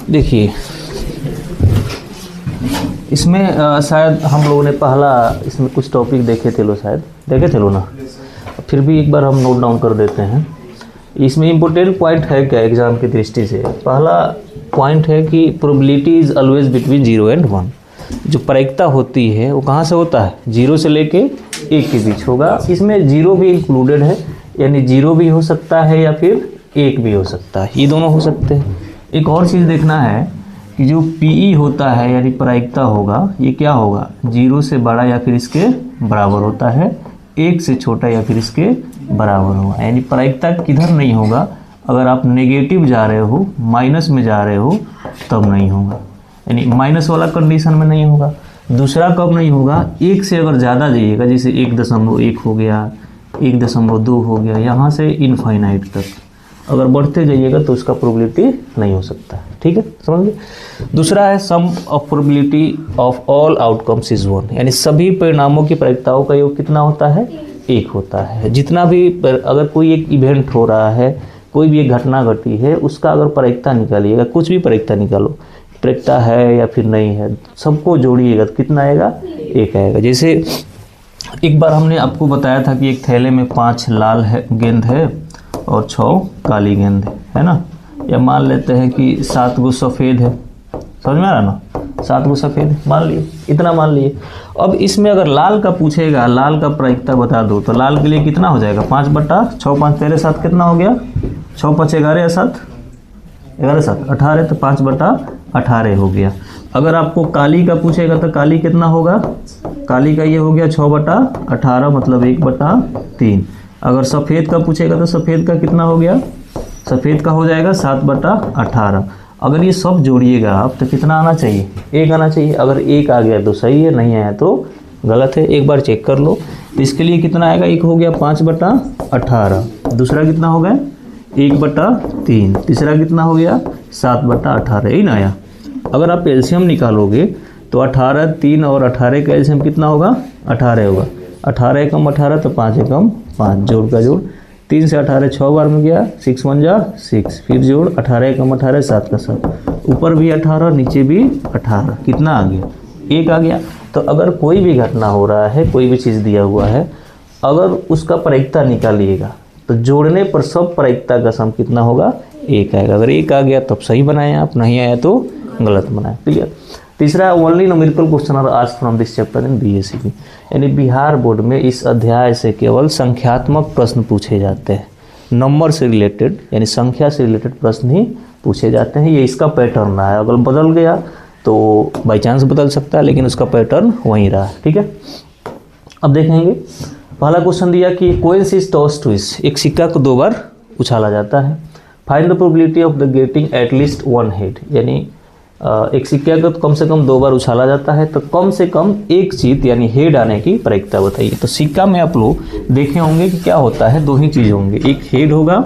देखिए इसमें शायद हम लोगों ने पहला इसमें कुछ टॉपिक देखे थे, शायद देखे थे ना, फिर भी एक बार हम नोट डाउन कर देते हैं। इसमें इम्पोर्टेंट पॉइंट है क्या एग्जाम की दृष्टि से? पहला पॉइंट है कि प्रोबेबिलिटी इज़ ऑलवेज बिटवीन 0 और 1। जो प्रायिकता होती है वो कहाँ से होता है? 0 से लेके 1 के बीच होगा। इसमें 0 भी इंक्लूडेड है, यानी 0 भी हो सकता है या फिर 1 भी हो सकता है, ये दोनों हो सकते हैं। एक और चीज़ देखना है कि जो PE होता है यानी प्रायिकता होगा, ये क्या होगा? 0 से बड़ा या फिर इसके बराबर होता है, 1 से छोटा या फिर इसके बराबर होगा। यानी प्रायिकता किधर नहीं होगा? अगर आप नेगेटिव जा रहे हो, माइनस में जा रहे हो, तब नहीं होगा, यानी माइनस वाला कंडीशन में नहीं होगा। दूसरा कब नहीं होगा? 1 से अगर ज़्यादा जाइएगा, जैसे 1.1 हो गया, 1.2 हो गया, यहाँ से इनफाइनाइट तक अगर बढ़ते जाइएगा तो उसका प्रोबेबिलिटी नहीं हो सकता। ठीक है, समझ गए? दूसरा है sum of probability of all outcomes is 1, यानी सभी परिणामों की प्रायिकताओं का योग कितना होता है? 1 होता है। जितना भी अगर कोई एक इवेंट हो रहा है, कोई भी एक घटना घटी है, उसका अगर प्रायिकता निकालिएगा, कुछ भी प्रायिकता निकालो, प्रायिकता है या फिर नहीं है, सबको जोड़िएगा तो कितना आएगा? 1 आएगा। जैसे एक बार हमने आपको बताया था कि एक थैले में 5 लाल गेंद है और 6 काली गेंद है ना, या मान लेते हैं कि 7 गो सफ़ेद है, समझ में आ रहा ना? 7 गो सफ़ेद मान लिए, इतना मान लिए। अब इसमें अगर लाल का पूछेगा, लाल का प्रायिकता बता दो, तो लाल के लिए कितना हो जाएगा? 5/6, 5 13 7 कितना हो गया? 6 5 11 7 11 7 18, तो 5/18 हो गया। अगर आपको काली का पूछेगा तो काली कितना होगा? काली का ये हो गया 6/18, मतलब 1/3। अगर सफ़ेद का पूछेगा तो सफ़ेद का कितना हो गया? सफ़ेद का हो जाएगा 7/18। अगर ये सब जोड़िएगा आप तो कितना आना चाहिए? 1 आना चाहिए। अगर 1 आ गया तो सही है, नहीं आया तो गलत है। एक बार चेक कर लो। तो इसके लिए कितना आएगा? 1 हो गया 5/18, दूसरा कितना हो गया? 1/3, तीसरा कितना हो गया? 7/18, यही ना आया। अगर आप एलसीएम निकालोगे तो 18, 3 और 18 का एलसीएम कितना होगा? 18 होगा। 18 एकम 18 तो 5 एकम 5, जोड़ का जोड़, 3 से 18 6 बार में गया, 6 1 जा 6, फिर जोड़, 18 एकम 18, 7 का 7, ऊपर भी 18 नीचे भी 18, कितना आ गया? 1 आ गया। तो अगर कोई भी घटना हो रहा है, कोई भी चीज़ दिया हुआ है, अगर उसका प्रायिकता निकालिएगा तो जोड़ने पर सब प्रायिकता का सम कितना होगा? 1 आएगा। अगर 1 आ गया तब सही बनाएं आप, नहीं आया तो गलत बनाएं। क्लियर? तीसरा, only numerical question are asked from this chapter in BACP, यानी बिहार बोर्ड में इस अध्याय से केवल संख्यात्मक प्रश्न पूछे जाते हैं। नंबर से रिलेटेड यानी संख्या से रिलेटेड प्रश्न ही पूछे जाते हैं। ये इसका पैटर्न रहा है। अगर बदल गया तो बाई चांस बदल सकता है, लेकिन उसका पैटर्न वहीं रहा। ठीक है, अब देखेंगे। पहला क्वेश्चन दिया कि कोइंस इज टॉस ट्विस, एक सिक्का को 2 बार उछाला जाता है। Find the probability of the getting at least 1 head, यानी एक सिक्का को कम से कम 2 बार उछाला जाता है तो कम से कम 1 चीत यानी हेड आने की प्रायिकता बताइए। तो सिक्का में आप लोग देखे होंगे कि क्या होता है, 2 ही चीज़ होंगे, एक हेड होगा,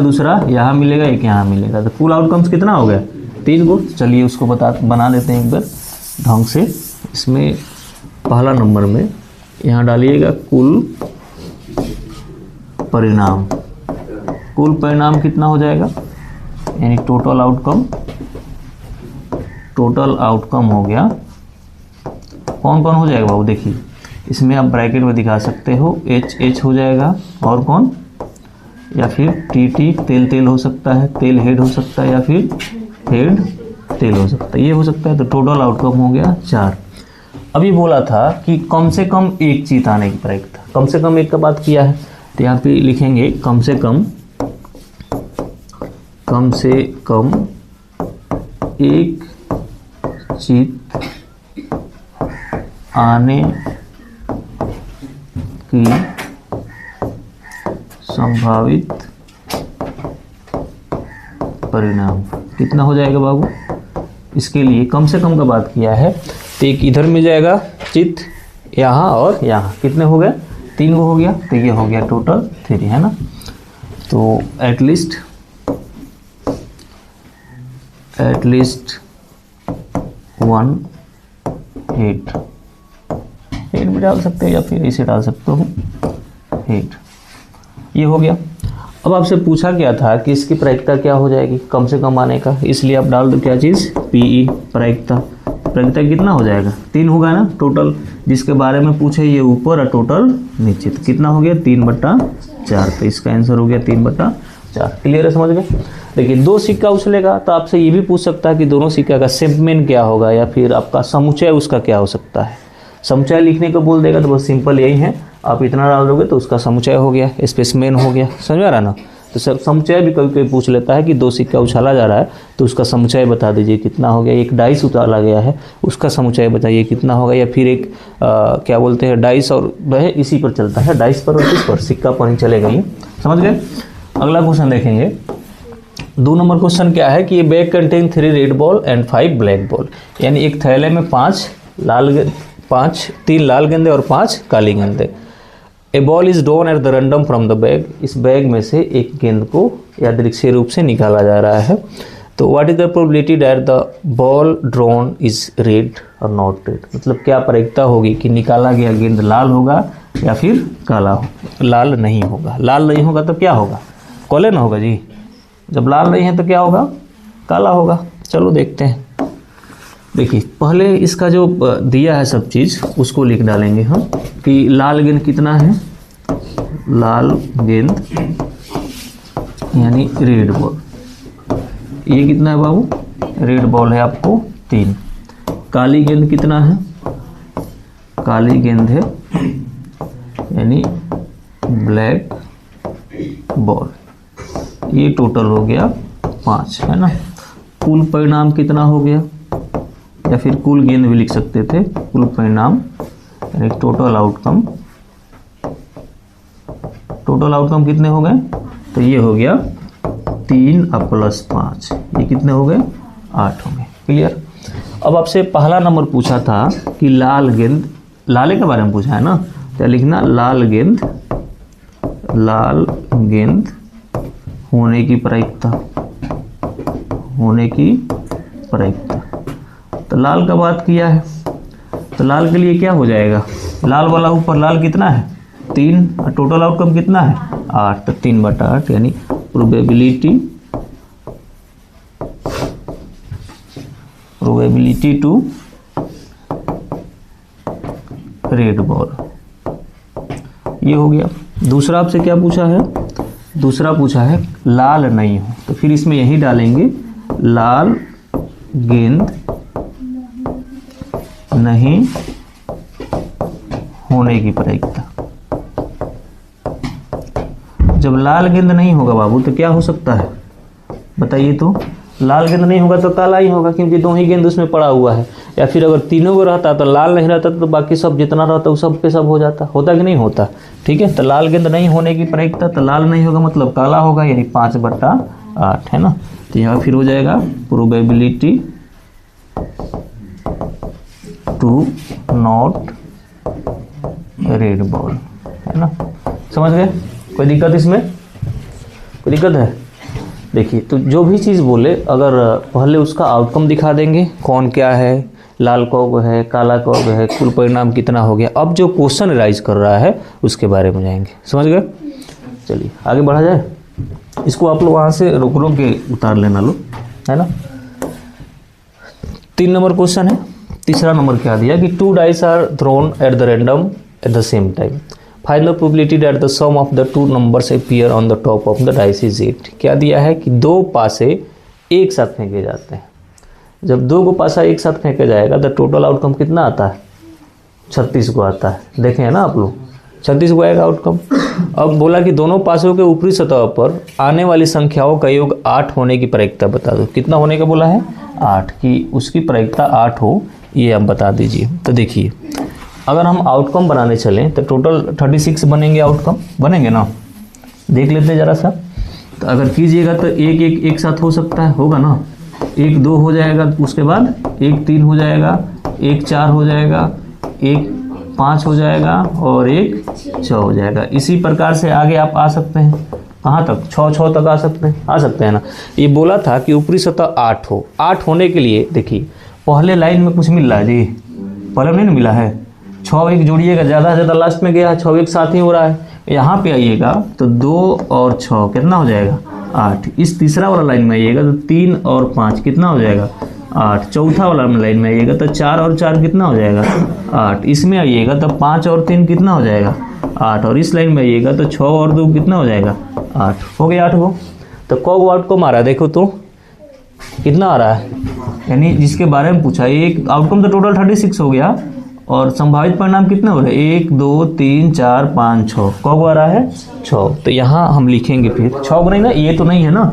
दूसरा यहाँ मिलेगा, एक यहाँ मिलेगा। तो कुल आउटकम्स कितना हो गया? 3 गो। चलिए उसको बना लेते हैं एक बार ढंग से। इसमें पहला नंबर में यहाँ डालिएगा कुल परिणाम। कुल परिणाम कितना हो जाएगा? यानी टोटल आउटकम। टोटल आउटकम हो गया। कौन कौन हो जाएगा बाबू? देखिए इसमें आप ब्रैकेट में दिखा सकते हो, H हो जाएगा, और कौन, या फिर TT तेल हो सकता है, तेल हेड हो सकता है, या फिर हेड तेल हो सकता है, ये हो सकता है। तो टोटल आउटकम हो गया 4। अभी बोला था कि कम से कम 1 चीज आने की प्रायिकता, कम से कम 1 का बात किया है, तो यहाँ पे लिखेंगे कम से कम 1 चीज आने की संभावित परिणाम कितना हो जाएगा बाबू? इसके लिए कम से कम का बात किया है, तो एक इधर मिल जाएगा चित, यहाँ और यहाँ, कितने हो गए? 3 गो हो गया, तो ये हो गया टोटल 3, है ना। तो एटलीस्ट 1 हेड भी डाल सकते हो या फिर इसे डाल सकते हो हेड, ये हो गया। अब आपसे पूछा क्या था कि इसकी प्रायिकता क्या हो जाएगी, कम से कम आने का, इसलिए आप डाल दो क्या चीज़, पीई प्रायिकता। प्रायिकता कितना हो जाएगा, 3 होगा ना टोटल, जिसके बारे में पूछे ये ऊपर और टोटल नीचे, तो कितना हो गया 3/4, तो इसका आंसर हो गया 3/4। क्लियर है, समझ गए। देखिए 2 सिक्का उछलेगा तो आपसे ये भी पूछ सकता है कि दोनों सिक्का का सेगमेंट क्या होगा, या फिर आपका समुच्चय उसका क्या हो सकता है। समुच्चय लिखने को बोल देगा तो बहुत सिंपल यही है, आप इतना डाल दोगे तो उसका समुच्चय हो गया, स्पेसमेन हो गया, समझ में आ रहा ना। तो सर समुच्चय भी कभी कभी पूछ लेता है कि 2 सिक्का उछाला जा रहा है तो उसका समुच्चय बता दीजिए कितना हो गया। एक डाइस उछाला गया है उसका समुच्चय बताइए कितना होगा, या फिर एक क्या बोलते हैं डाइस और वह इसी पर चलता है, डाइस पर और किस पर, सिक्का पर ही चलेगा ये, समझ गए। अगला क्वेश्चन देखेंगे, 2 नंबर क्वेश्चन क्या है कि ये bag contain 3 red ball and 5 black ball, यानी एक थैले में 3 लाल गेंदे और 5 काली गेंदे। A ball is drawn at the random from the bag, इस बैग में से एक गेंद को यादृच्छिक रूप से निकाला जा रहा है। तो what is the probability that the ball drawn is red और नॉट रेड, मतलब क्या प्रायिकता होगी कि निकाला गया गेंद लाल होगा या फिर काला हो, लाल नहीं होगा। लाल नहीं होगा तो क्या होगा, कॉले ना होगा जी, जब लाल नहीं है तो क्या होगा, काला होगा। चलो देखते हैं। देखिए पहले इसका जो दिया है सब चीज़ उसको लिख डालेंगे हम कि लाल गेंद कितना है, लाल गेंद यानी रेड बॉल, ये कितना है बाबू, रेड बॉल है आपको 3। काली गेंद कितना है, काली गेंद है यानी ब्लैक बॉल, ये टोटल हो गया 5, है ना। कुल परिणाम कितना हो गया, या फिर कुल गेंद भी लिख सकते थे, कुल परिणाम यानी टोटल आउटकम, टोटल आउटकम कितने हो गए, तो ये हो गया 3 + 5, ये कितने हो गए 8 हो गए। क्लियर। अब आपसे पहला नंबर पूछा था कि लाल गेंद, लाले के बारे में पूछा है ना, तो लिखना लाल गेंद होने की प्रायिकता, होने की प्रायिकता। तो लाल का बात किया है तो लाल के लिए क्या हो जाएगा, लाल वाला ऊपर लाल कितना है 3 और टोटल आउटकम कितना है 8, तो 3/8 यानी प्रोबेबिलिटी टू रेड बॉल, ये हो गया। दूसरा आपसे क्या पूछा है, दूसरा पूछा है लाल नहीं हो, तो फिर इसमें यही डालेंगे लाल गेंद नहीं होने की प्रायिकता। जब लाल गेंद नहीं होगा बाबू तो क्या हो सकता है बताइए, तो लाल गेंद नहीं होगा तो काला ही होगा, क्योंकि 2 ही गेंद उसमें पड़ा हुआ है। या फिर अगर तीनों को रहता तो लाल नहीं रहता तो बाकी सब जितना रहता वो सब पे सब हो जाता, होता कि नहीं होता। ठीक है, तो लाल गेंद नहीं होने की प्रायिकता, तो लाल नहीं होगा मतलब काला होगा, यानी 5/8 है ना। तो यहाँ फिर हो जाएगा probability to not red ball, है ना। समझ गए, कोई दिक्कत इसमें, कोई दिक्कत है। देखिए तो जो भी चीज़ बोले अगर पहले उसका आउटकम दिखा देंगे, कौन क्या है, लाल कब है, काला कब है, कुल परिणाम कितना हो गया। अब जो क्वेश्चन राइज कर रहा है उसके बारे में जाएंगे, समझ गए। चलिए आगे बढ़ा जाए, इसको आप लोग वहाँ से रुक के उतार लेना लो, है ना। 3 नंबर क्वेश्चन है। तीसरा नंबर क्या दिया कि 2 dice are thrown at the random at the same time, find the probability that the sum of the 2 numbers appear on the top of the dice is 8। क्या दिया है कि 2 पासे एक साथ फेंके जाते हैं। जब 2 को पासा एक साथ फेंका जाएगा तो टोटल आउटकम कितना आता है 36 को आता है। देखें है ना आप लोग, 36 को आएगा आउटकम। अब बोला कि दोनों पासों के ऊपरी सतह पर आने वाली संख्याओं का योग 8 होने की प्रायिकता बता दो। कितना होने का बोला है 8, कि उसकी प्रायिकता 8 हो, ये आप बता दीजिए। तो देखिए अगर हम आउटकम बनाने चलें तो टोटल 36 बनेंगे, आउटकम बनेंगे ना, देख लेते हैं ज़रा सा। तो अगर कीजिएगा तो एक साथ हो सकता है, होगा ना, 1 2 हो जाएगा, उसके बाद 1 3 हो जाएगा, 1 4 हो जाएगा, 1 5 हो जाएगा और 1 6 हो जाएगा। इसी प्रकार से आगे आप आ सकते हैं, कहाँ तक 6 तक आ सकते हैं ना। ये बोला था कि ऊपरी सतह 8 हो। 8 होने के लिए देखिए पहले लाइन में कुछ मिल रहा है जी, पहले नहीं मिला है, 6 1 जोड़िएगा, ज़्यादा से ज़्यादा लास्ट में गया है, 6 1 साथ ही हो रहा है। यहाँ पे आइएगा तो 2 और 6 कितना हो जाएगा 8। इस तीसरा वाला लाइन में आइएगा तो 3 और 5 कितना हो जाएगा 8। चौथा वाला लाइन में आइएगा तो 4 और 4 कितना हो जाएगा 8। इसमें आइएगा तो 5 और 3 कितना हो जाएगा 8। और इस लाइन में आइएगा तो 6 और 2 कितना हो जाएगा 8। हो गया 8 गो। तो क गो आउटकम आ रहा है, देखो तो कितना आ रहा है, यानी जिसके बारे में पूछा एक आउटकम तो टोटल 36 हो गया और संभावित परिणाम कितने हो रहे हैं 1 2 3 4 5 6। कौ आ रहा है 6। तो यहाँ हम लिखेंगे फिर 6 को नहीं ना, ये तो नहीं है ना,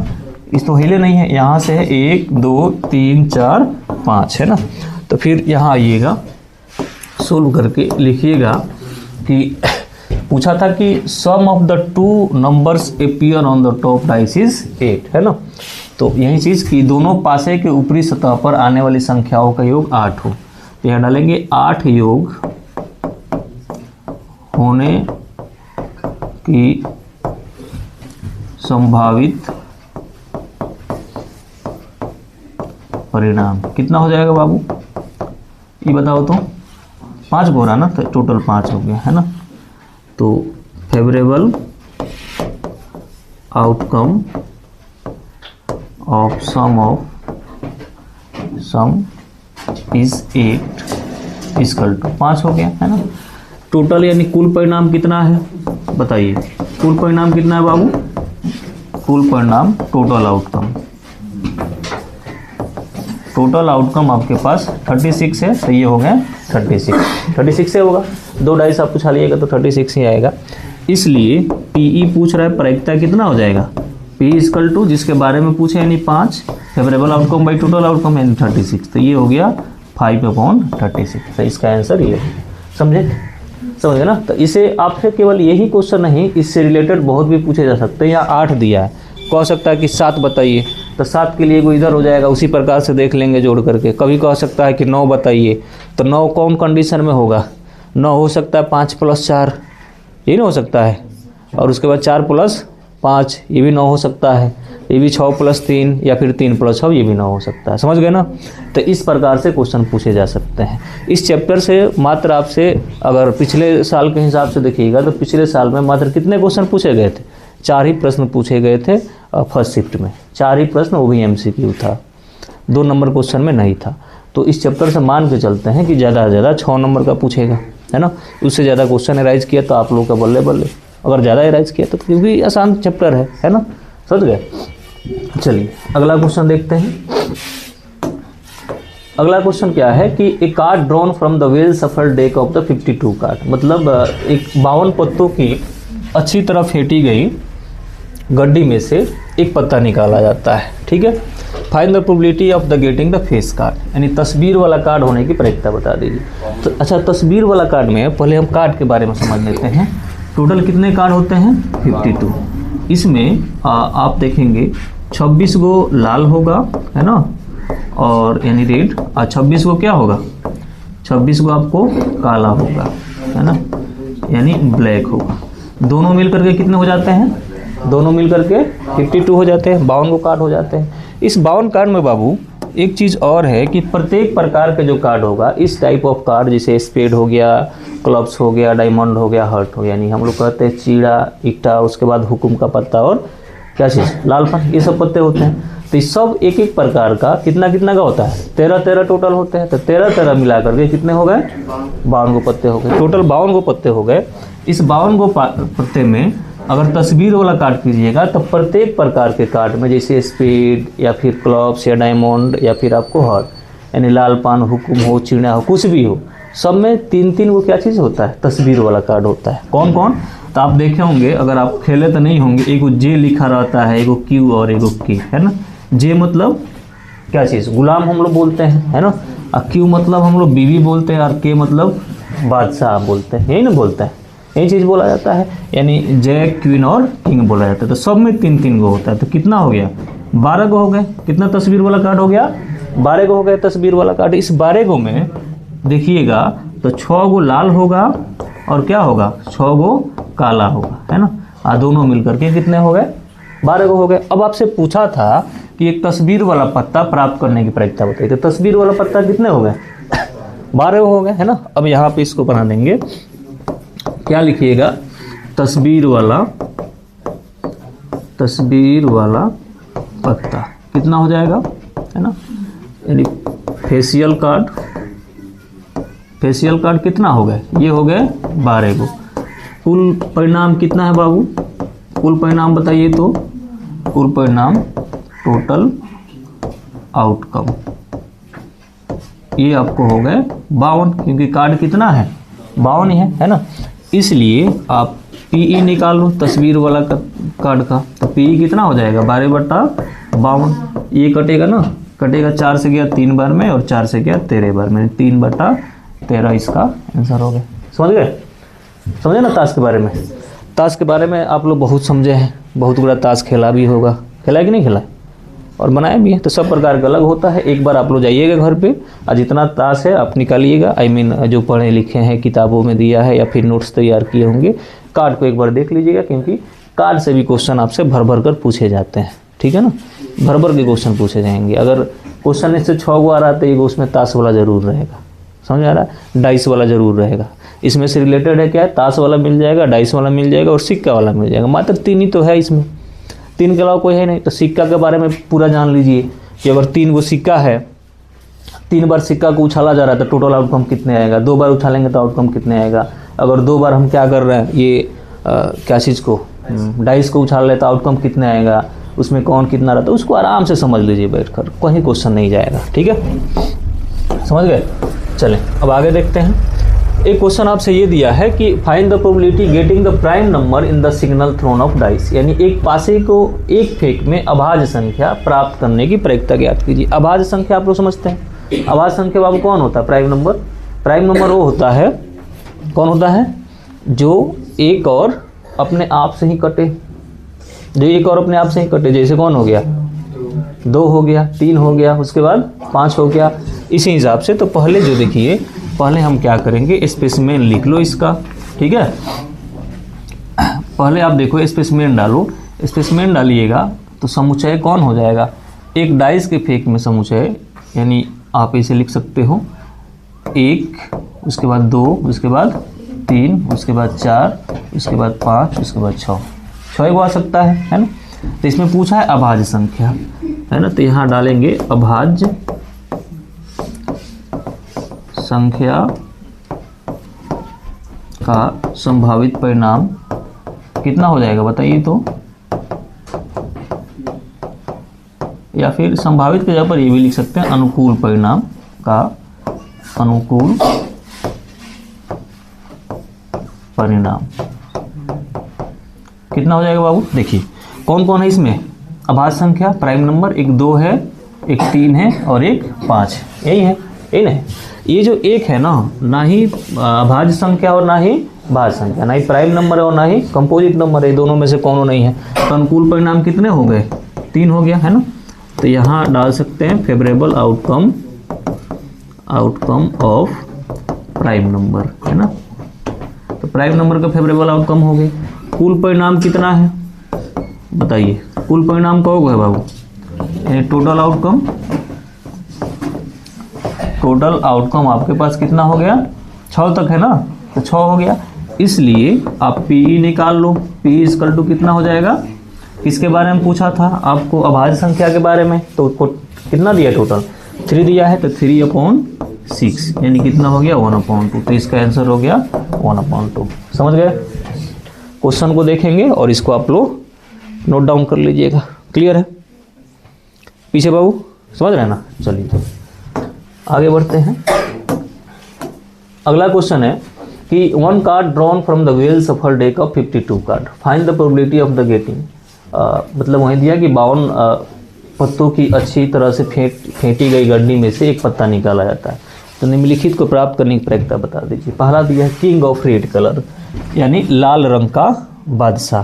इस तो हिले नहीं है, यहाँ से है 1 2 3 4 5 है ना। तो फिर यहाँ आइएगा सोल्व करके लिखिएगा कि पूछा था कि sum of the two numbers appear on the top dice is 8 है ना। तो यही चीज़ कि दोनों पासे के ऊपरी सतह पर आने वाली संख्याओं का योग 8 हो। तो यहाँ डालेंगे 8 योग होने की संभावित परिणाम कितना हो जाएगा बाबू, ये बताओ तो। 5 को हो रहा ना, तो टोटल 5 हो गया है ना। तो favourable outcome of sum is 8 equal to 5 हो गया है ना। टोटल यानी कुल परिणाम कितना है बताइए, कुल परिणाम कितना है बाबू, कुल परिणाम टोटल आउटकम आपके पास 36 है, तो ये हो गया 36 से होगा। 2 डाइस आप पूछा लिएगा तो 36 ही आएगा। इसलिए पीई पूछ रहा है प्रायिकता कितना हो जाएगा, पी इक्वल टू जिसके बारे में पूछे यानी 5 favourable outcome by total outcome यानी 36। तो ये हो गया 5/36। तो इसका आंसर ये है, समझे समझे ना। तो इसे आपसे केवल यही क्वेश्चन नहीं, इससे रिलेटेड बहुत भी पूछे जा सकते हैं। यहाँ 8 दिया है, कह सकता है कि 7 बताइए, तो 7 के लिए वो इधर हो जाएगा, उसी प्रकार से देख लेंगे जोड़ करके। कभी कह सकता है कि 9 बताइए, तो 9 कौन कंडीशन में होगा, 9 हो सकता है 5 + 4, ये नहीं हो सकता है, और उसके बाद 4 + 5 ये भी 9 हो सकता है, ये भी 6 + 3 या फिर 3 + 6 ये भी 9 हो सकता है, समझ गए ना। तो इस प्रकार से क्वेश्चन पूछे जा सकते हैं। इस चैप्टर से मात्र आपसे अगर पिछले साल के हिसाब से देखिएगा तो पिछले साल में मात्र कितने क्वेश्चन पूछे गए थे, 4 ही प्रश्न पूछे गए थे फर्स्ट शिफ्ट में, 4 ही प्रश्न, वो भी MCQ था, 2 नंबर क्वेश्चन में नहीं था। तो इस चैप्टर से मान के चलते हैं कि ज़्यादा से ज़्यादा 6 नंबर का पूछेगा है ना। उससे ज़्यादा क्वेश्चन एराइज किया तो आप लोगों का बल्ले बल्ले, अगर ज़्यादा एराइज किया तो क्योंकि आसान चैप्टर है ना, समझ गए। चलिए अगला क्वेश्चन देखते हैं। अगला क्वेश्चन क्या है कि a card drawn from the well shuffled deck of the 52 card, मतलब एक 52 पत्तों की अच्छी तरह फेंटी गई गड्डी में से एक पत्ता निकाला जाता है, ठीक है। Find the probability of the getting the face card, यानी तस्वीर वाला कार्ड होने की प्रायिकता बता दीजिए। तो अच्छा, तस्वीर वाला कार्ड में पहले हम कार्ड के बारे में समझ लेते हैं। टोटल कितने कार्ड होते हैं 52। इसमें आप देखेंगे 26 गो लाल होगा है ना, और यानी रेड, और 26 गो क्या होगा, 26 गो आपको काला होगा है ना, यानी ब्लैक होगा। दोनों मिलकर के कितने हो जाते हैं, दोनों मिलकर के 52 हो जाते हैं, 52 गो कार्ड हो जाते हैं। इस 52 कार्ड में बाबू एक चीज़ और है कि प्रत्येक प्रकार के जो कार्ड होगा, इस टाइप ऑफ कार्ड जैसे स्पेड हो गया, क्लब्स हो गया, डायमंड हो गया, हर्ट हो, यानी हम लोग कहते हैं चीड़ा, ईटा, उसके बाद हुकुम का पत्ता और क्या चीज़ लालपन, ये सब पत्ते होते हैं। तो ये सब एक एक प्रकार का कितना कितना का होता है, 13 टोटल होते हैं। तो 13 मिला करके कितने हो गए, 52 गो पत्ते हो गए, टोटल 52 गो पत्ते हो गए। इस 52 गो पत्ते में अगर तस्वीर वाला कार्ड कीजिएगा तो प्रत्येक प्रकार के कार्ड में जैसे स्पेड या फिर क्लब्स या डायमंड या फिर आपको हर्ट, यानी लाल पान, हुकुम हो, चिड़ा हो, कुछ भी हो, सब में 3-3 वो क्या चीज़ होता है, तस्वीर वाला कार्ड होता है। कौन कौन, तो आप देखे होंगे, अगर आप खेले तो नहीं होंगे, एगो जे लिखा रहता है, एगो क्यू और एगो के, है ना। जे मतलब क्या चीज़, गुलाम हम लोग बोलते हैं है ना, और क्यू मतलब हम लोग बीवी बोलते हैं, और के मतलब बादशाह बोलते हैं, यही ना बोलते हैं, यही चीज़ बोला जाता है, यानी जय, क्वीन और किंग बोला जाता है। तो सब में 3-3 गो होता है। तो कितना हो गया, 12 गो हो गए। कितना तस्वीर वाला कार्ड हो गया, 12 गो हो गए तस्वीर वाला कार्ड। इस 12 गो में देखिएगा तो 6 गो लाल होगा और क्या होगा, 6 गो काला होगा है ना, और दोनों मिलकर के कितने हो गए, 12 गो हो गए। अब आपसे पूछा था कि एक तस्वीर वाला पत्ता प्राप्त करने की प्रायिकता बताइए। तो तस्वीर वाला पत्ता कितने हो गए, 12 गो हो गए है ना। अब यहाँ पे इसको बना देंगे, क्या लिखिएगा, तस्वीर वाला पत्ता कितना हो जाएगा, है ना, यानी फेशियल कार्ड कितना हो गए, ये हो गए 12 को। कुल परिणाम कितना है बाबू, कुल परिणाम बताइए तो, कुल परिणाम टोटल आउटकम ये आपको हो गए 52, क्योंकि कार्ड कितना है 52 ही है ना। इसलिए आप पीई निकालो तस्वीर वाला कार्ड का, तो पीई कितना हो जाएगा 12/52, ये कटेगा ना, कटेगा 4 से गया 3 बार में और 4 से गया 13 बार में, 3/13 इसका आंसर हो गया। समझ गए, समझे ना ताश के बारे में। ताश के बारे में आप लोग बहुत समझे हैं, बहुत बड़ा ताश खेला भी होगा, खेला है कि नहीं खेला है, और बनाया भी है। तो सब प्रकार का अलग होता है। एक बार आप लोग जाइएगा घर पे और जितना ताश है आप निकालिएगा, जो पढ़े लिखे हैं किताबों में दिया है या फिर नोट्स तैयार किए होंगे, कार्ड को एक बार देख लीजिएगा, क्योंकि कार्ड से भी क्वेश्चन आपसे भर भर कर पूछे जाते हैं, ठीक है ना, भर भर के क्वेश्चन पूछे जाएंगे। अगर क्वेश्चन इससे 6 गो आ रहा है तो एगो उसमें ताश वाला जरूर रहेगा, समझ आ रहा है, डाइस वाला जरूर रहेगा। इसमें से रिलेटेड है क्या है, ताश वाला मिल जाएगा, डाइस वाला मिल जाएगा और सिक्का वाला मिल जाएगा। मात्र 3 ही तो है इसमें, 3 के अलावा कोई है नहीं। तो सिक्का के बारे में पूरा जान लीजिए कि अगर 3 गो सिक्का है, 3 बार सिक्का को उछाला जा रहा है तो टोटल आउटकम कितने आएगा, 2 बार उछालेंगे तो आउटकम कितने आएगा। अगर 2 बार हम क्या कर रहे हैं, ये क्या चीज़ को, डाइस को उछाल रहे तो आउटकम कितने आएगा, उसमें कौन कितना रहता है, उसको आराम से समझ लीजिए बैठकर, कहीं क्वेश्चन नहीं जाएगा, ठीक है, समझ गए। चलें अब आगे देखते हैं। एक क्वेश्चन आपसे ये दिया है कि find the probability getting the prime number in the single thrown of dice, यानी एक पासे को एक फेंक में अभाज्य संख्या प्राप्त करने की प्रक्रिया ज्ञात कीजिए। अभाज्य संख्या आप लोग समझते हैं, अभाज्य संख्या बाबू कौन होता है, प्राइम नंबर। प्राइम नंबर वो होता है, कौन होता है, जो एक और अपने आप से ही कटे, जो एक और अपने आप से ही कटे। जैसे कौन हो गया, 2 हो गया, 3 हो गया, उसके बाद 5 हो गया, इसी हिसाब से। तो पहले जो देखिए, पहले हम क्या करेंगे, स्पेसिमेन लिख लो इसका, ठीक है। पहले आप देखो स्पेसिमेन डालो, स्पेसिमेन डालिएगा तो समुच्चय कौन हो जाएगा, एक डाइस के फेंक में समुच्चय, यानी आप इसे लिख सकते हो 1, उसके बाद 2, उसके बाद 3, उसके बाद 4, उसके बाद 5, उसके बाद 6 को आ सकता है ना। तो इसमें पूछा है अभाज्य संख्या, है ना, तो यहाँ डालेंगे अभाज्य संख्या का संभावित परिणाम कितना हो जाएगा बताइए तो, या फिर संभावित के जगह पर ये भी लिख सकते हैं अनुकूल परिणाम का, अनुकूल परिणाम कितना हो जाएगा बाबू। देखिए कौन कौन है इसमें, अभाज्य संख्या प्राइम नंबर, एक 2 है, एक 3 है और एक 5, यही है, यही ना। ये जो एक है ना ही अभाज्य संख्या और ना ही भाज्य संख्या, ना ही प्राइम नंबर है और ना ही कंपोजिट नंबर है, दोनों में से कौनों नहीं है। तो अनुकूल परिणाम कितने हो गए, 3 हो गया, है ना। तो यहाँ डाल सकते हैं favourable outcome of prime number, है ना। तो प्राइम नंबर का फेवरेबल आउटकम हो गए। कुल परिणाम कितना है बताइए, कुल परिणाम का होगा बाबू, टोटल आउटकम आपके पास कितना हो गया, 6 तक है ना, तो 6 हो गया। इसलिए आप पीई निकाल लो, पी इक्वल टू कितना हो जाएगा, किसके बारे में पूछा था आपको, अभाज्य संख्या के बारे में। तो कितना दिया, टोटल 3 दिया है, तो 3/6 यानी कितना हो गया 1/2। तो इसका आंसर हो गया 1/2। समझ गए। क्वेश्चन को देखेंगे और इसको आप लोग नोट डाउन कर लीजिएगा। क्लियर है पीछे बाबू, समझ रहे हैं ना। चलिए तो आगे बढ़ते हैं। अगला क्वेश्चन है कि 1 card drawn from the well shuffled deck of 52 card, find the probability of the getting. मतलब वहीं दिया कि 52 पत्तों की अच्छी तरह से फेंटी गई गड्डी में से एक पत्ता निकाला जाता है। तो निम्नलिखित को प्राप्त करने की प्रक्रिया बता दीजिए। पहला दिया है किंग ऑफ रेड कलर, यानी लाल रंग का बादशाह।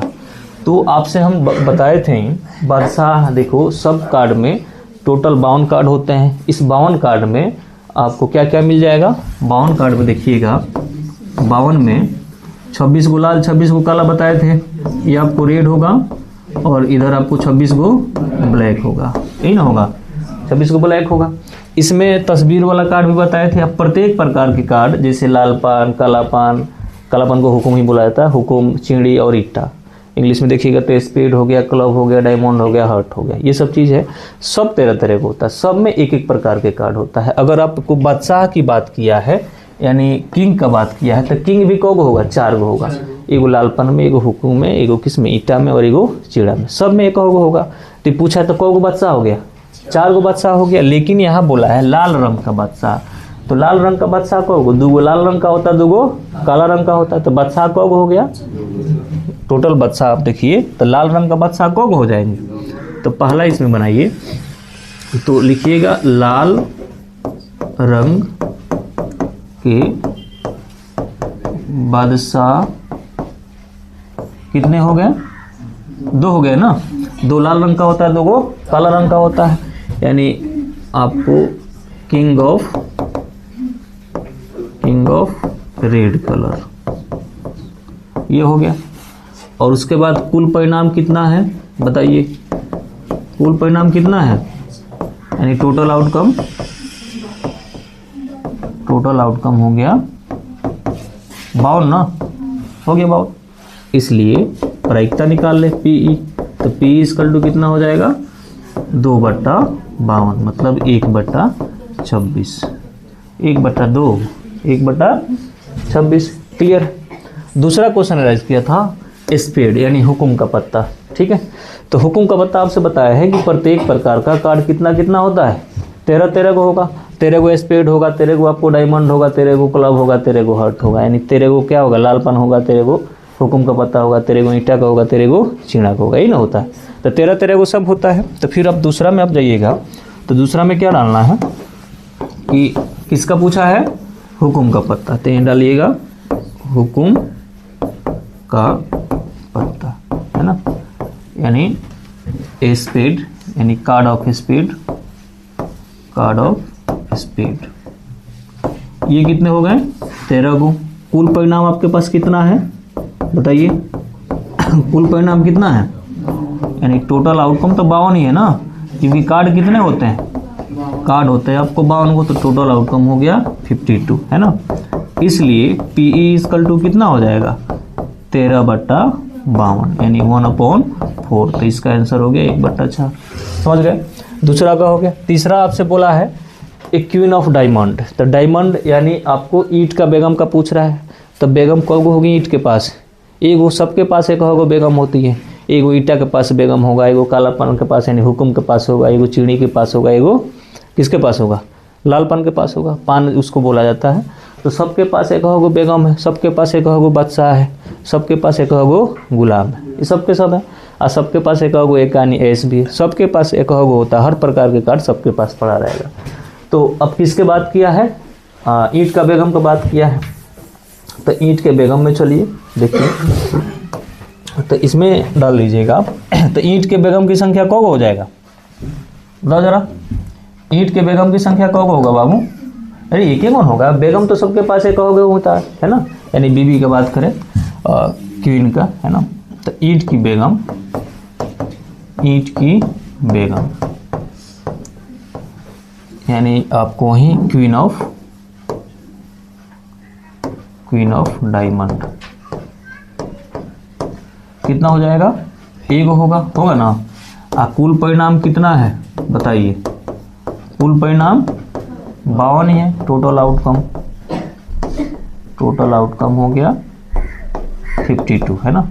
तो आपसे हम बताए थे बादशाह, देखो सब कार्ड में टोटल 52 कार्ड होते हैं। इस 52 कार्ड में आपको क्या क्या मिल जाएगा, 52 कार्ड में देखिएगा, 52 में 26 गो लाल 26 गो काला बताए थे, ये आपको रेड होगा और इधर आपको 26 गो ब्लैक होगा, यही ना होगा, 26 गो ब्लैक होगा। इसमें तस्वीर वाला कार्ड भी बताए थे। अब प्रत्येक प्रकार के कार्ड जैसे लाल पान, काला पान, कालापन को हुकुम ही बुलाया जाता है, हुकुम, चिड़ी और ईटा। इंग्लिश में देखिएगा तो स्पेड हो गया, क्लब हो गया, डायमंड हो गया, हर्ट हो गया, ये सब चीज़ है। सब तरह तरह का होता है, सब में एक एक प्रकार के कार्ड होता है। अगर आपको बादशाह की बात किया है यानी किंग का बात किया है तो किंग भी कौगो होगा, 4 गो होगा। एगो लालपन में, एगो हुकुम में, एगो किस में, ईटा में और एगो चिड़ा में, सब में एक कौगो होगा। तो पूछा तो कौगो बादशाह हो गया, 4 गो बादशाह हो गया। लेकिन यहाँ बोला है लाल रंग का बादशाह, तो लाल रंग का बादशाह कौगो, 2 गो लाल रंग का होता है, 2 गो काला रंग का होता है, तो बादशाह कौगो हो गया। टोटल बादशाह आप देखिए तो लाल रंग का बादशाह कौगो हो जाएंगे। तो पहला इसमें बनाइए, तो लिखिएगा लाल रंग के बादशाह कितने हो गए, 2 हो गए ना। 2 लाल रंग का होता है, 2 गो काला रंग का होता है, यानी आपको किंग ऑफ रेड कलर ये हो गया। और उसके बाद कुल परिणाम कितना है बताइए, कुल परिणाम कितना है, यानी टोटल आउटकम हो गया 52 ना, हो गया 52। इसलिए प्रायिकता निकाल ले पीई, तो पी इक्वल टू कितना हो जाएगा 2/52, मतलब 1/26, 1/2, 1/26। क्लियर। दूसरा क्वेश्चन राइज किया था स्पेड यानी हुकुम का पत्ता, ठीक है। तो हुकुम का पत्ता आपसे बताया है कि प्रत्येक प्रकार का कार्ड कितना कितना होता है, 13 को होगा। 13 गो स्पेड होगा, 13 गो आपको डायमंड होगा, 13 गो क्लब होगा, 13 गो हर्ट होगा, यानी 13 गो क्या होगा, लालपन होगा, 13 गो हुकुम का पत्ता होगा, 13 गो ईंटा का होगा, 13 गो चीना का होगा, यही ना होता है। तो 13 गो सब होता है। तो फिर अब दूसरा में आप जाइएगा, तो दूसरा में क्या डालना है कि किसका पूछा है, हुकुम का पत्ता, तो ये डालिएगा हुकुम का पत्ता, है ना, यानी स्पीड यानी कार्ड ऑफ स्पीड, ये कितने हो गए 13 गो। कुल परिणाम आपके पास कितना है बताइए, कुल परिणाम कितना है, यानी टोटल आउटकम तो 52 ही है ना, क्योंकि कार्ड कितने होते हैं, कार्ड होते हैं आपको 52 को, तो टोटल आउटकम हो गया 52, है ना। इसलिए पीई इक्वल टू कितना हो जाएगा 13/52, यानी 1/4। तो इसका आंसर हो गया 1/6। समझ गए। दूसरा का हो गया। तीसरा आपसे बोला है ए क्वीन ऑफ डायमंड, तो डायमंड यानी आपको ईंट का बेगम का पूछ रहा है। तो बेगम कौगो होगी ईंट के पास, एगो सबके पास एक होगा बेगम होती है, एगो ईटा के पास बेगम होगा, एगो कालापन के पास यानी हुकुम के पास होगा, एगो चिड़ी के पास होगा, एगो किसके पास होगा, लालपन के पास होगा, पान उसको बोला जाता है। तो सबके पास एक होगो बेगम है, सबके पास एक होगो बादशाह है, सबके पास एक होगो गुलाम है, ये सबके सब है। और सबके पास एक होगो एक यानी एस भी है, सबके पास एक होगो होता है, हर प्रकार के कार्ड सबके पास पड़ा रहेगा। तो अब किसके बात किया है, ईंट का बेगम का बात किया है। तो ईंट के बेगम में चलिए देखिए, तो इसमें डाल लीजिएगा आप। तो ईंट के बेगम की संख्या कौन हो जाएगा बताओ जरा, ईंट के बेगम की संख्या कौन होगा बाबू, अरे एक ही कौन होगा, बेगम तो सबके पास एक होता है ना, यानी बीबी की बात करें क्वीन का, है ना। तो ईंट की बेगम यानी आपको वही क्वीन ऑफ डायमंड कितना हो जाएगा, एक होगा ना। कुल परिणाम कितना है बताइए, कुल परिणाम 52 ही है। टोटल आउटकम हो गया 52, है ना।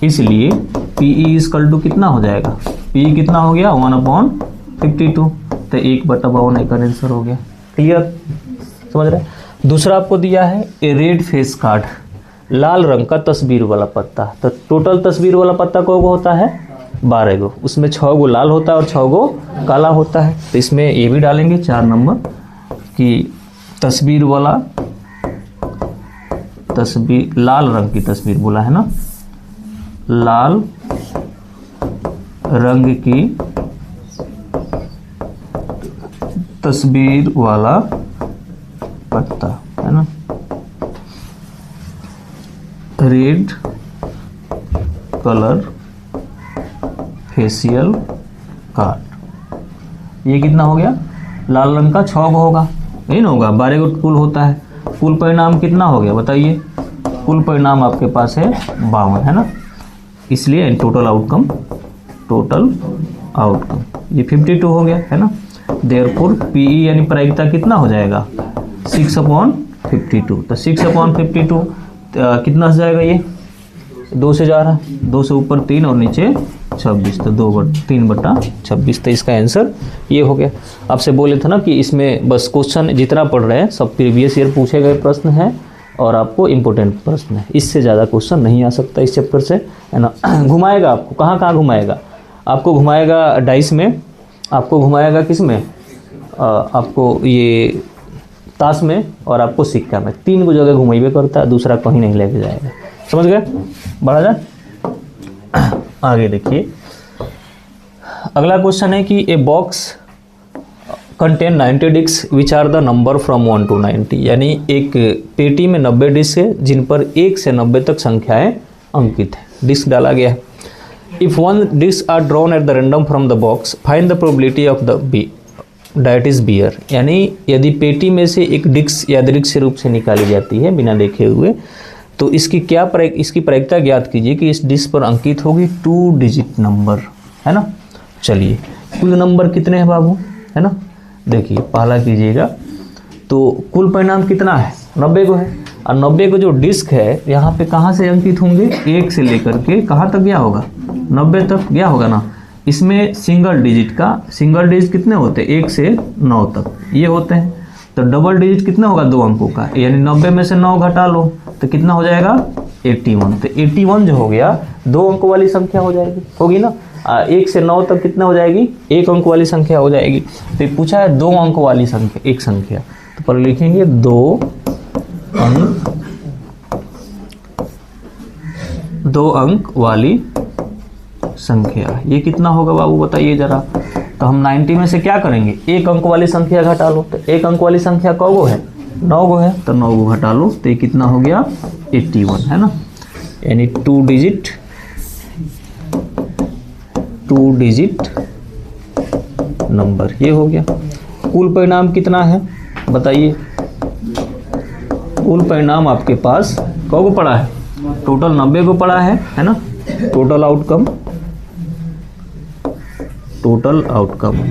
इसलिए पीई इक्वल टू कितना हो जाएगा, पी कितना हो गया 1/52, तो 1/52 का आंसर हो गया। क्लियर, समझ रहे। दूसरा आपको दिया है ए रेड फेस कार्ड, लाल रंग का तस्वीर वाला पत्ता। तो टोटल तस्वीर वाला पत्ता को होता है 12 गो, उसमें 6 गो लाल होता है और 6 गो काला होता है। तो इसमें ये भी डालेंगे 4 नंबर कि तस्वीर लाल रंग की तस्वीर बोला है ना, लाल रंग की तस्वीर वाला पत्ता, है ना, रेड कलर फेशियल कार्ड। ये कितना हो गया, लाल रंग का 6 गो होगा, यही ना होगा, 12 गो कुल होता है। कुल परिणाम कितना हो गया बताइए, कुल परिणाम आपके पास है 52, है ना, इसलिए टोटल आउटकम ये 52 हो गया, है ना। देयरफॉर पीई यानी प्रायिकता कितना हो जाएगा 6/52, तो 6/52 कितना से जाएगा, ये 2 से जा रहा है, 2 से ऊपर 3 और नीचे 26, तो 3/26, तो इसका आंसर ये हो गया। आपसे बोले थे ना कि इसमें बस क्वेश्चन जितना पढ़ रहे हैं सब प्रीवियस ईयर पूछे गए प्रश्न हैं और आपको इम्पोर्टेंट प्रश्न है, इससे ज़्यादा क्वेश्चन नहीं आ सकता इस चैप्टर से, है ना। घुमाएगा आपको, कहाँ घुमाएगा, आपको घुमाएगा डाइस में, आपको घुमाएगा किस में, आपको ये ताश में और आपको सिक्का में, 3 को जगह घुमाइबे करता है, दूसरा कहीं नहीं लेके जाएगा। समझ गए, बढ़ा जाए आगे। देखिए अगला क्वेश्चन है कि a box contain 90 disc which are the number from 1 to 90, यानी एक पेटी में 90 डिस्क है जिन पर 1 से 90 तक संख्याएं अंकित है, डिस्क डाला गया है। If 1 disc are drawn at the random from the box find the probability of the that is bear, यानी यदि पेटी में से एक डिस्क यादृच्छिक रूप से निकाली जाती है बिना देखे हुए, तो इसकी प्रायिकता ज्ञात कीजिए कि इस डिस्क पर अंकित होगी 2 डिजिट नंबर, है ना। चलिए कुल नंबर कितने हैं बाबू, है ना। देखिए पहला कीजिएगा, तो कुल परिणाम कितना है 90 को है, और 90 को जो डिस्क है यहाँ पे कहाँ से अंकित होंगे, 1 से लेकर के कहाँ तक गया होगा, 90 तक गया होगा ना। इसमें सिंगल डिजिट कितने होते हैं, 1 से 9 तक ये होते हैं, तो डबल डिजिट कितना होगा 2 अंकों का, यानी 90 में से 9 घटा लो तो कितना हो जाएगा 81, तो 81 जो हो गया 2 अंकों वाली संख्या हो जाएगी, होगी ना। 1 से 9 तक कितना हो जाएगी, 1 अंक वाली संख्या हो जाएगी। तो पूछा है 2 अंक वाली संख्या, एक संख्या, तो पर लिखेंगे 2 अंक वाली संख्या, ये कितना होगा बाबू बताइए जरा। तो हम 90 में से क्या करेंगे, 1 अंक वाली संख्या घटा लो, तो 1 अंक वाली संख्या कौ गो है, 9 गो है, तो 9 गो घटा लो, तो ये कितना हो गया 81, है ना, यानी 2 डिजिट नंबर ये हो गया। कुल परिणाम कितना है बताइए, कुल परिणाम आपके पास कौ को पड़ा है, टोटल 90 को पड़ा है ना। टोटल आउटकम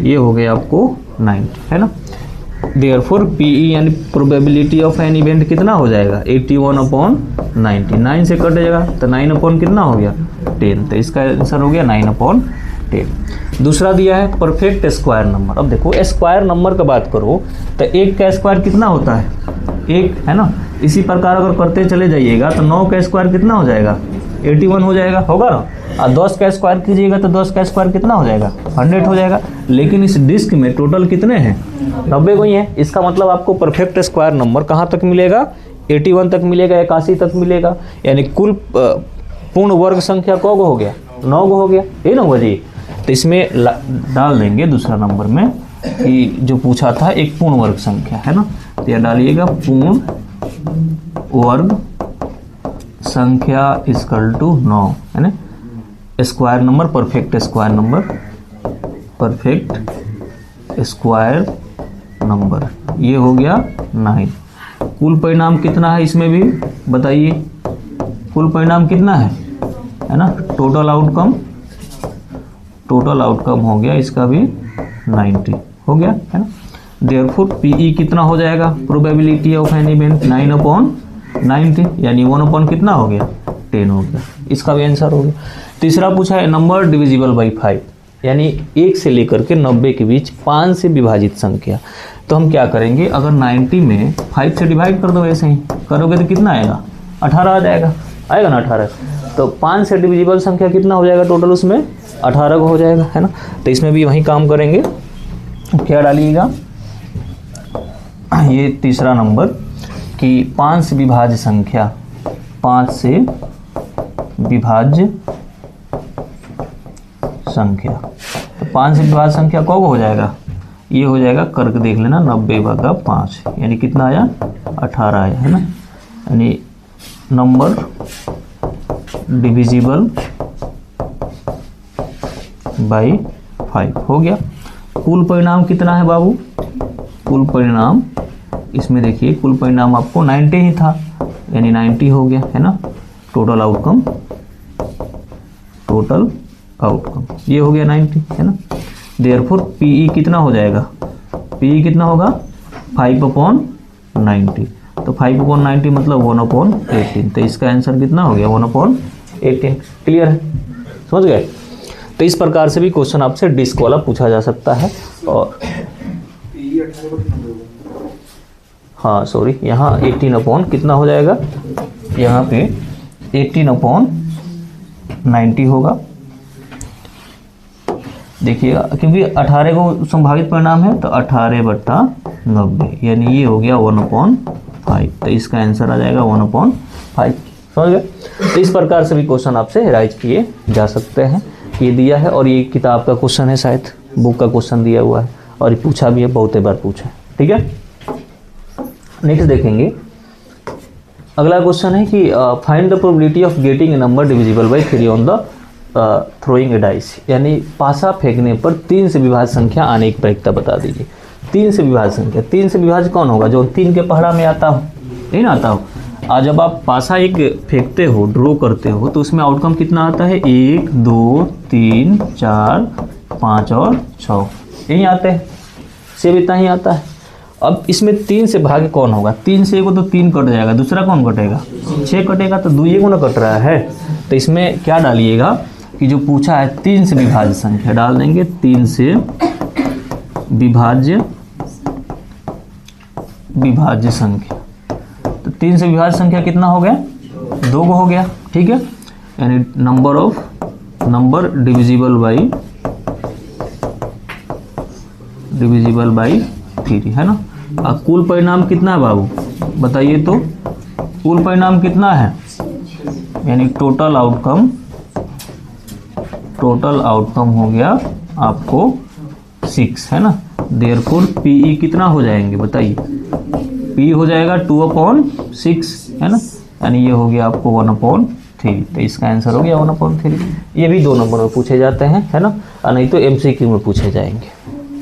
ये हो गया आपको 90, है ना। देयरफॉर पीई यानी प्रोबेबिलिटी ऑफ एन इवेंट कितना हो जाएगा 81/90, 9 से कट जाएगा तो 9 अपॉन कितना हो गया 10, तो इसका आंसर हो गया 9/10। दूसरा दिया है परफेक्ट स्क्वायर नंबर। अब देखो स्क्वायर नंबर का बात करो तो 1 का स्क्वायर कितना होता है 1, है ना। इसी प्रकार अगर करते चले जाइएगा तो 9 का स्क्वायर कितना हो जाएगा 81 हो जाएगा, होगा ना। और 10 का स्क्वायर कीजिएगा तो 10 का स्क्वायर कितना हो जाएगा 100 हो जाएगा। लेकिन इस डिस्क में टोटल कितने हैं 90 को ही है। इसका मतलब आपको परफेक्ट स्क्वायर नंबर कहाँ तक मिलेगा 81 तक मिलेगा, 81 तक मिलेगा, यानी कुल पूर्ण वर्ग संख्या कौ गो हो गया 9 गो हो गया, ये ना हुआ जी। तो इसमें डाल देंगे दूसरा नंबर में कि जो पूछा था एक पूर्ण वर्ग संख्या, है ना। तो यह डालिएगा पूर्ण वर्ग संख्या इक्वल टू 9, है ना। Square number perfect square number ये हो गया 9। कुल परिणाम कितना है इसमें भी बताइए, कुल परिणाम कितना है ना। टोटल आउटकम हो गया इसका भी 90 हो गया, है ना। देयरफॉर पीई कितना हो जाएगा प्रोबेबिलिटी ऑफ एन इवेंट 9/90, यानी 1 कितना हो गया 10 हो गया, इसका भी आंसर हो गया। तीसरा पूछा है नंबर डिविजिबल बाई 5, यानी 1 से लेकर के 90 के बीच 5 से विभाजित संख्या। तो हम क्या करेंगे, अगर 90 में 5 से डिवाइड कर दो, ऐसे ही करोगे तो कितना आएगा 18 आ जाएगा, आएगा ना 18। तो 5 से डिविजिबल संख्या कितना हो जाएगा टोटल, उसमें 18 को हो जाएगा, है ना। तो इसमें भी वही काम करेंगे, क्या डालिएगा ये तीसरा नंबर कि 5 से विभाज्य संख्या, 5 से विभाज्य संख्या, तो 5 से विभाज्य संख्या कौन हो जाएगा, ये हो जाएगा करके देख लेना 90/5, यानी कितना आया 18 आया, है ना। यानी नंबर डिविजिबल बाई 5 हो गया। कुल परिणाम कितना है बाबू, कुल परिणाम इसमें देखिए कुल परिणाम आपको 90 ही था, यानी 90 हो गया, है ना। टोटल आउटकम ये हो गया 90, है ना। देयरफॉर पीई कितना हो जाएगा, पीई कितना होगा 5/90, तो 5/90 मतलब 1/18, तो इसका आंसर कितना हो गया 1/18। क्लियर है, समझ गए। तो इस प्रकार से भी क्वेश्चन आपसे डिस्क वाला पूछा जा सकता है। और हाँ सॉरी, यहाँ 18 कितना हो जाएगा, यहाँ पे 18/90 होगा। देखिएगा क्योंकि 18 को संभावित परिणाम है तो 18/90 यानी ये हो गया 1/5, तो इसका आंसर आ जाएगा 1/5। समझ गए। तो इस प्रकार से भी क्वेश्चन आपसे राइज किए जा सकते हैं। ये दिया है और ये किताब का क्वेश्चन है, शायद बुक का क्वेश्चन दिया हुआ है और ये पूछा भी है, बहुत बार पूछा है। ठीक है, नेक्स्ट देखेंगे। अगला क्वेश्चन है कि find the probability of getting a number divisible by 3 on the throwing A dice, यानी पासा फेंकने पर 3 से विभाज्य संख्या आने की प्रायिकता बता दीजिए। 3 से विभाज्य संख्या, 3 से विभाज्य कौन होगा, जो 3 के पहाड़ा में आता हो, नहीं ना आता हो। आज जब आप पासा एक फेंकते हो, ड्रॉ करते हो, तो उसमें आउटकम कितना आता है, 1 2 3 4 5 और 6 यही आते हैं, सेब इतना ही आता है। अब इसमें 3 से भाग्य कौन होगा, 3 से को तो 3 कट जाएगा, दूसरा कौन कटेगा, 6 कटेगा, तो 2 गुना कट रहा है। तो इसमें क्या डालिएगा कि जो पूछा है 3 से विभाज्य संख्या डाल देंगे, 3 से विभाज्य संख्या। तो 3 से विभाज्य संख्या कितना हो गया, 2 हो गया। ठीक है, यानी नंबर डिविजिबल बाई 3, है ना। अब कुल परिणाम कितना है बाबू, बताइए तो, कुल परिणाम कितना है, यानी टोटल आउटकम हो गया आपको 6, है ना। देयरफॉर पीई कितना हो जाएंगे बताइए, पी हो जाएगा 2/6, है ना, यानी ये हो गया आपको 1/3, तो इसका आंसर हो गया 1/3। ये भी 2 नंबर में पूछे जाते हैं, है ना, और नहीं तो एमसीक्यू में पूछे जाएंगे,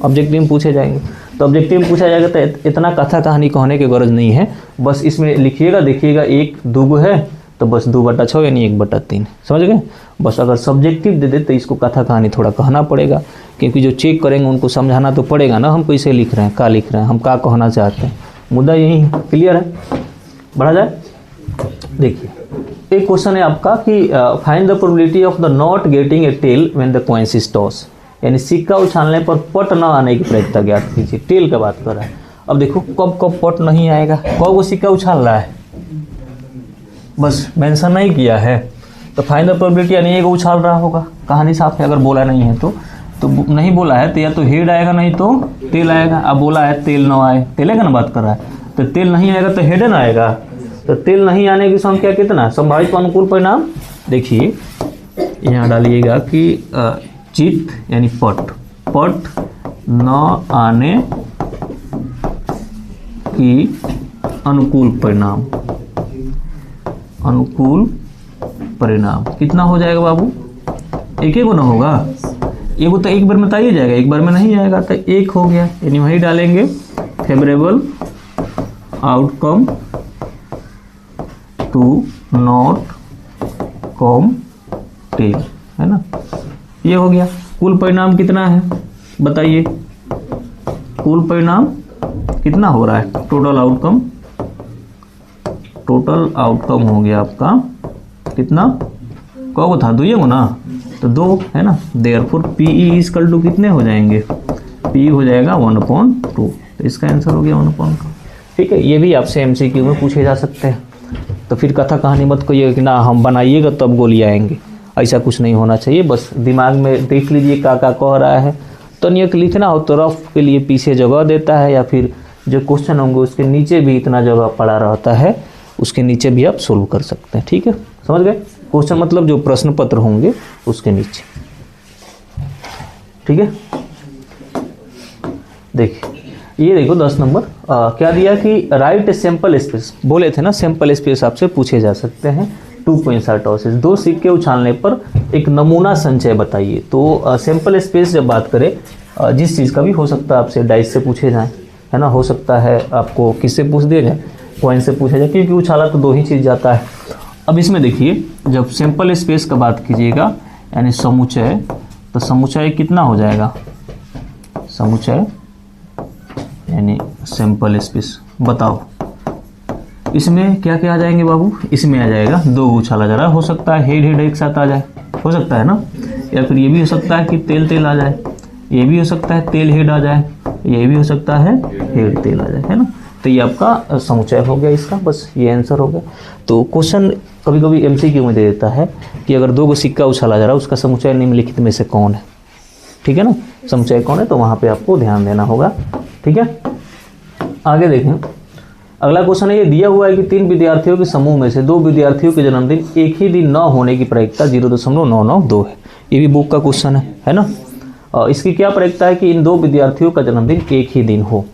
ऑब्जेक्टिव में पूछे जाएंगे। तो ऑब्जेक्टिव में पूछा जाएगा तो इतना कथा कहानी कहने की गरज नहीं है, बस इसमें लिखिएगा, देखिएगा 1 2 है तो बस 2/6 यानी 1/3, समझ गए। बस अगर सब्जेक्टिव दे दे तो इसको कथा कहानी थोड़ा कहना पड़ेगा, क्योंकि जो चेक करेंगे उनको समझाना तो पड़ेगा ना, हम कैसे लिख रहे हैं, क्या लिख रहे हैं, हम क्या कहना चाहते हैं, मुद्दा यही है। क्लियर है, बढ़ा जाए। देखिए एक क्वेश्चन है आपका कि find the probability of the not getting a tail when the coins is toss, यानी सिक्का उछालने पर पट न आने की प्रायिकता ज्ञात कीजिए। टेल का बात कर रहा है। अब देखो कब पट नहीं आएगा, कब वो सिक्का उछाल रहा है, बस मेंशन नहीं किया है, तो फाइंड द प्रोबेबिलिटी यानी एक उछाल रहा होगा। कहानी साफ है, अगर बोला नहीं है तो नहीं बोला है तो या तो हेड आएगा नहीं तो टेल आएगा। अब बोला है तेल न आए, तेल का ना बात कर रहा है, तो तेल नहीं आएगा तो हेड ना आएगा, तो तेल नहीं आने की संख्या कितना, संभावित अनुकूल परिणाम। देखिए यहाँ डालिएगा कि चित यानी पट न आने की अनुकूल परिणाम कितना हो जाएगा बाबू, एक गुना होगा, ये तो एक बार में बताइए जाएगा, एक बार में नहीं आएगा, तो 1 हो गया, यानी वही डालेंगे favourable outcome to not come tail, है ना। ये हो गया। कुल परिणाम कितना है बताइए, कुल परिणाम कितना हो रहा है, टोटल आउटकम हो गया आपका कितना, कौ था 2 ना, तो 2 है ना। देयरफॉर पीई इक्वल टू कितने हो जाएंगे, पी हो जाएगा 1/2, तो इसका आंसर हो गया 1/2। ठीक है, ये भी आपसे एमसीक्यू में पूछे जा सकते हैं। तो फिर कथा कहानी मत कहिए कि ना हम बनाइएगा तब गोली आएंगे, ऐसा कुछ नहीं होना चाहिए। बस दिमाग में देख लीजिए क्या कह रहा है, तो नियत लिखना हो तो रफ के लिए पीछे जगह देता है, या फिर जो क्वेश्चन होंगे उसके नीचे भी इतना जगह पड़ा रहता है, उसके नीचे भी आप सोल्व कर सकते हैं। ठीक है, समझ गए। क्वेश्चन मतलब जो प्रश्न पत्र होंगे उसके नीचे। ठीक है, देखिए ये देखो 10 नंबर क्या दिया कि राइट सैंपल स्पेस, बोले थे ना सैंपल स्पेस आपसे पूछे जा सकते हैं। 2 पॉइंट्स आर टॉसेस, 2 सिक्के उछालने पर एक नमूना संचय बताइए। तो सैंपल स्पेस जब बात करें जिस चीज़ का भी हो सकता है, आपसे डाइस से पूछे जाएँ, है ना, हो सकता है आपको किससे पूछ दिया जाए, कॉइन से पूछा जाए, क्योंकि उछाला तो 2 ही चीज़ जाता है। अब इसमें देखिए, जब सैंपल स्पेस का बात कीजिएगा यानी समुच्चय, तो समुच्चय कितना हो जाएगा, समुच्चय यानी सैंपल स्पेस। बताओ इसमें क्या क्या आ जाएंगे बाबू, इसमें आ जाएगा 2 उछाला जा रहा, हो सकता है हेड हेड एक साथ आ जाए, हो सकता है ना, या फिर ये भी हो सकता है कि तेल तेल आ जाए, ये भी हो सकता है तेल हेड आ जाए, ये भी हो सकता है हेड तेल आ जाए, है ना। तो ये आपका समुच्चय हो गया इसका, बस ये आंसर हो गया। तो क्वेश्चन कभी कभी एमसीक्यू में दे देता है कि अगर 2 सिक्का उछाला जा रहा है उसका समुच्चय निम्नलिखित में से कौन है, ठीक है ना, समुच्चय कौन है, तो वहाँ पे आपको ध्यान देना होगा, ठीक है। आगे देखें, अगला क्वेश्चन है, ये दिया हुआ है कि 3 विद्यार्थियों के समूह में से 2 विद्यार्थियों के जन्मदिन एक ही दिन न होने की प्रायिकता 0.992 है। ये भी बुक का क्वेश्चन है ना। और इसकी क्या प्रायिकता है कि इन 2 विद्यार्थियों का जन्मदिन एक ही दिन हो,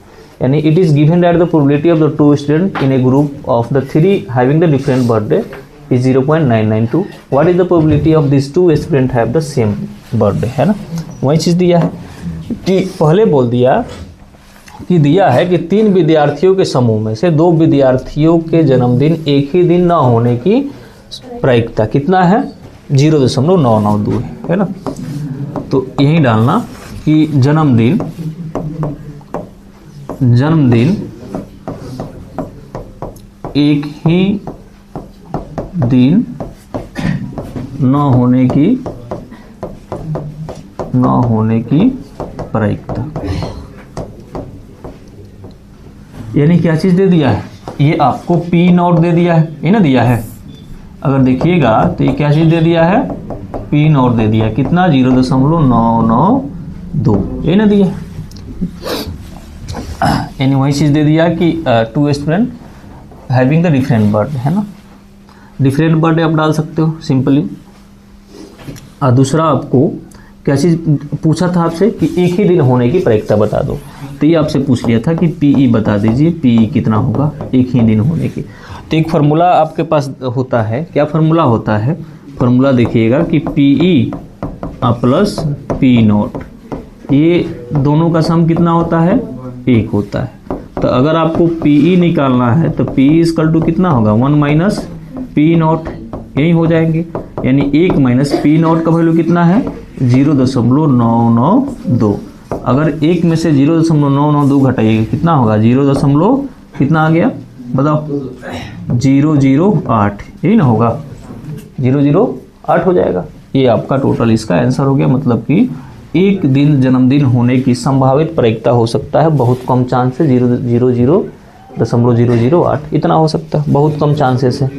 यानी it is given that the probability of the 2 student in A group of the 3 having the different birthday is 0.992। What is the probability of this 2 student have the same birthday, है ना। वही चीज़ दिया है कि पहले बोल दिया कि दिया है कि 3 विद्यार्थियों के समूह में से 2 विद्यार्थियों के जन्मदिन एक ही दिन ना होने की प्रायिकता कितना है, 0.992 है ना। तो यही डालना कि जन्मदिन एक ही दिन न होने की प्रायिकता, यानी क्या चीज़ दे दिया है, ये आपको पी नॉट दे दिया है, ये ना दिया है, अगर देखिएगा तो ये क्या चीज़ दे दिया है, पी नॉट दे दिया, कितना 0.992, ये ना दिया, यानी वही चीज़ दे दिया कि 2 student having the different birthday, है ना। डिफरेंट बर्थडे आप डाल सकते हो सिंपली। और दूसरा आपको क्या चीज़ पूछा था आपसे कि एक ही दिन होने की प्रायिकता बता दो, तो ये आपसे पूछ लिया था कि पीई बता दीजिए, पीई कितना होगा एक ही दिन होने की। तो एक फार्मूला आपके पास होता है, क्या फार्मूला होता है, फार्मूला देखिएगा कि पीई प्लस पी नॉट, ये दोनों का सम कितना होता है, 1 होता है। तो अगर आपको पीई निकालना है तो पीई इक्वल टू कितना होगा, 1 माइनस पी नॉट, यही हो जाएंगे, यानी 1 माइनस पी नॉट का वैल्यू कितना है, 0.992। अगर 1 में से 0.992 घटाइएगा कितना होगा, 0. कितना आ गया बताओ, 008, यही ना होगा, 008 हो जाएगा। ये आपका टोटल इसका आंसर हो गया। मतलब कि एक दिन जन्मदिन होने की संभावित प्रायिकता हो सकता है बहुत कम चांस से 0.008 इतना हो सकता है, बहुत कम चांसेस है,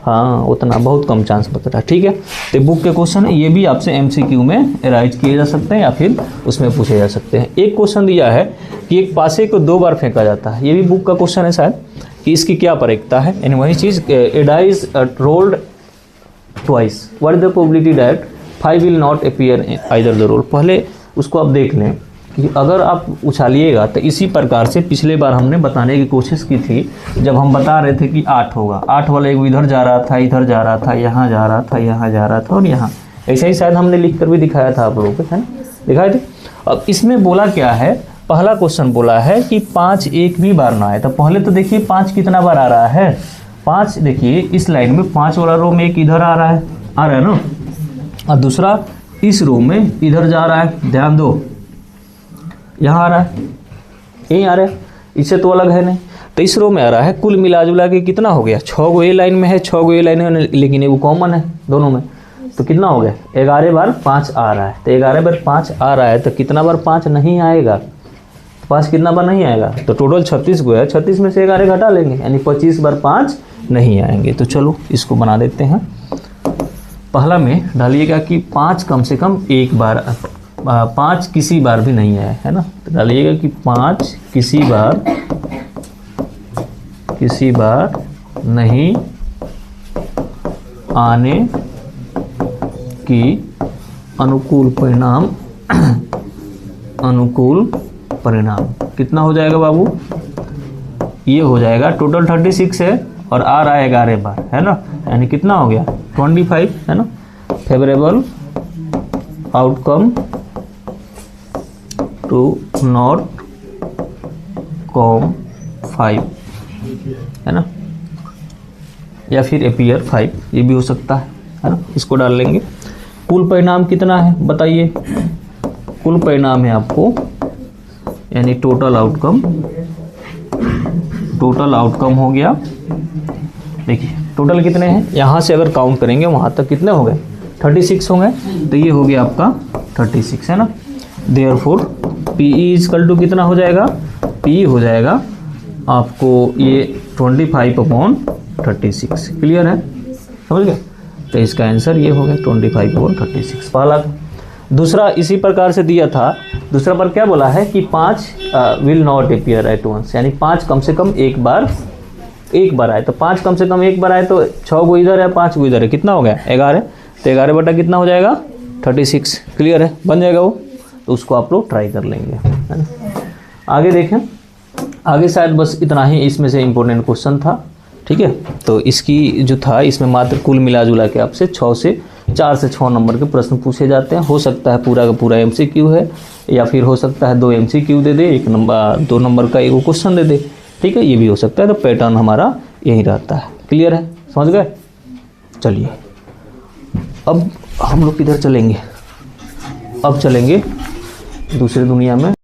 हाँ उतना बहुत कम चांस बता रहा है, ठीक है। तो बुक के क्वेश्चन है, ये भी आपसे एमसीक्यू में राइज किए जा सकते हैं या फिर उसमें पूछे जा सकते हैं। एक क्वेश्चन दिया है कि एक पासे को 2 बार फेंका जाता है, ये भी बुक का क्वेश्चन है शायद, कि इसकी क्या प्रायिकता है, यानी वही चीज़, a die is rolled twice, what is the probability that 5 will not appear either the roll. पहले उसको आप देख लें कि अगर आप उछालिएगा तो इसी प्रकार से पिछले बार हमने बताने की कोशिश की थी, जब हम बता रहे थे कि 8 होगा, 8 वाला एक इधर जा रहा था, इधर जा रहा था, यहाँ जा रहा था, यहाँ जा रहा था और यहाँ, ऐसा ही शायद हमने लिख कर भी दिखाया था आप लोगों को, है ना, दिखाए थे। अब इसमें बोला क्या है, पहला क्वेश्चन बोला है कि 5 एक भी बार ना आए, तो पहले तो देखिए 5 कितना बार आ रहा है, 5 देखिए इस लाइन में 5 वाला रो में एक इधर आ रहा है ना, और दूसरा इस रो में इधर जा रहा है, ध्यान दो यहाँ आ रहा है, यहीं आ रहा है, इससे तो अलग है नहीं, तो इस रो में आ रहा है। कुल मिला जुला के कितना हो गया, 6 गो ए लाइन में है, 6 गो ए लाइन में, लेकिन ये वो कॉमन है दोनों में, तो कितना हो गया, 11 बार 5 आ रहा है। तो 11 बार 5 आ रहा है तो कितना बार 5 नहीं आएगा, 5 कितना बार नहीं आएगा, तो टोटल 36 गो है, 36 में से 11 घटा लेंगे, यानी 25 बार 5 नहीं आएंगे। तो चलो इसको बना देते हैं। पहला में डालिएगा कि 5 कम से कम एक बार, 5 किसी बार भी नहीं आया है ना, तो डालिएगा कि 5 किसी बार नहीं आने की अनुकूल परिणाम कितना हो जाएगा बाबू, ये हो जाएगा टोटल 36 है और आ रहा है 11 बार, है ना, यानी कितना हो गया 25, है ना। Favourable outcome to not come 5 है ना, या फिर एपियर 5, ये भी हो सकता है ना। इसको डाल लेंगे। कुल परिणाम कितना है बताइए? कुल परिणाम है आपको, यानी टोटल आउटकम हो गया। देखिए टोटल कितने हैं, यहाँ से अगर काउंट करेंगे वहाँ तक कितने हो गए? 36 हो गए। तो ये हो गया आपका 36, है ना। देयरफॉर PE इक्वल टू कितना हो जाएगा? PE हो जाएगा आपको ये 25/36। क्लियर है, समझ गए? तो इसका आंसर ये हो गया 25/36 पहला। दूसरा इसी प्रकार से दिया था। दूसरा पर क्या बोला है कि 5 will not appear at once, यानी 5 कम से कम एक बार आए। तो 5 कम से कम एक बार आए तो 6 गो इधर है, 5 गो इधर है, कितना हो गया? 11। तो 11 बटा कितना हो जाएगा? 36। क्लियर है, बन जाएगा वो। तो उसको आप लोग ट्राई कर लेंगे, है ना। आगे देखें, आगे शायद बस इतना ही इसमें से इम्पोर्टेंट क्वेश्चन था। ठीक है, तो इसकी जो था इसमें मात्र कुल मिला जुला के आपसे 4 से 6 नंबर के प्रश्न पूछे जाते हैं। हो सकता है पूरा का पूरा MCQ है, या फिर हो सकता है 2 MCQ दे दे, 2 नंबर का एक क्वेश्चन दे दे। ठीक है, ये भी हो सकता है। तो पैटर्न हमारा यही रहता है। क्लियर है, समझ गए? चलिए अब हम लोग किधर चलेंगे? अब चलेंगे दूसरी दुनिया में।